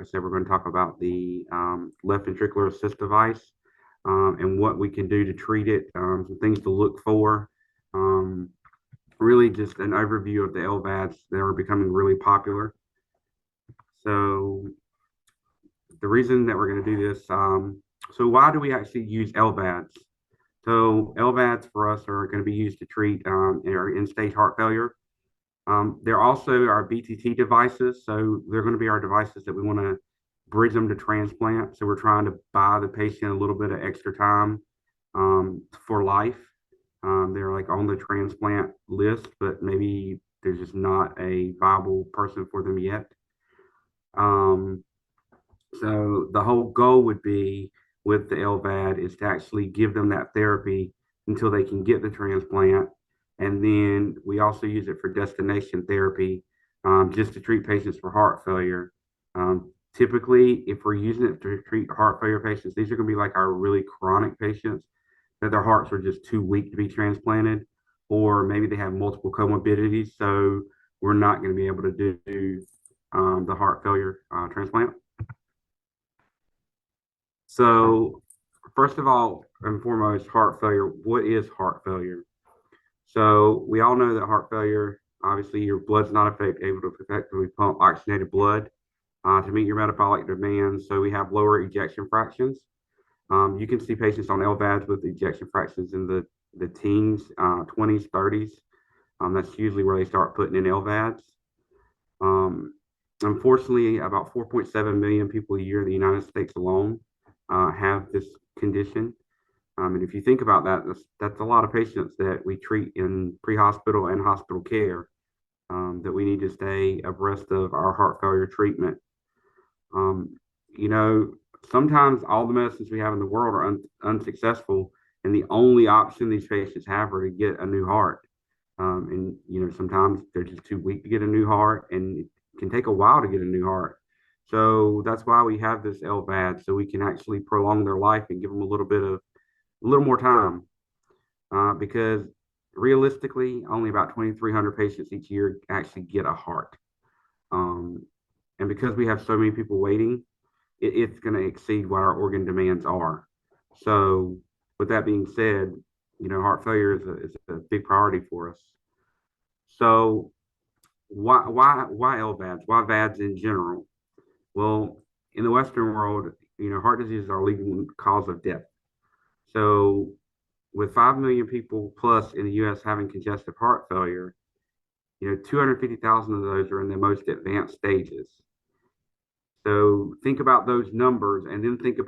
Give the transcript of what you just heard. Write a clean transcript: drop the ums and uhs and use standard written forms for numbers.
I said, we're going to talk about the left ventricular assist device and what we can do to treat it, some things to look for. Um, Really just an overview of the LVADs that are becoming really popular. So the reason that we're going to do this, so why do we actually use LVADs? So LVADs for us are going to be used to treat our end-stage heart failure. They're also our BTT devices. So they're going to be our devices that we want to bridge them to transplant. So we're trying to buy the patient a little bit of extra time for life. They're like on the transplant list, but maybe there's just not a viable person for them yet. Um, so the whole goal would be with the LVAD is to actually give them that therapy until they can get the transplant. And then we also use it for destination therapy, just to treat patients for heart failure. Typically, if we're using it to treat heart failure patients, these are going to be like our really chronic patients that their hearts are just too weak to be transplanted, or maybe they have multiple comorbidities. So we're not going to be able to do the heart failure transplant. So, first of all and foremost, heart failure. What is heart failure? So, we all know that heart failure, obviously, your blood's not able to effectively pump oxygenated blood to meet your metabolic demands. So, we have lower ejection fractions. You can see patients on LVADs with ejection fractions in the teens, 20s, 30s. That's usually where they start putting in LVADs. Unfortunately, about 4.7 million people a year in the United States alone have this condition. And if you think about that, that's a lot of patients that we treat in pre-hospital and hospital care that we need to stay abreast of our heart failure treatment. Um, you know, Sometimes all the medicines we have in the world are unsuccessful, and the only option these patients have are to get a new heart. Sometimes they're just too weak to get a new heart, and it can take a while to get a new heart. So that's why we have this LVAD, so we can actually prolong their life and give them a little more time. Because realistically, only about 2,300 patients each year actually get a heart. Um, and because we have so many people waiting, it's going to exceed what our organ demands are. So, with that being said, heart failure is a big priority for us. So, why LVADs? Why VADs in general? Well, in the Western world, heart disease is our leading cause of death. So, with 5 million people plus in the U.S. having congestive heart failure, 250,000 of those are in the most advanced stages. So think about those numbers and then think about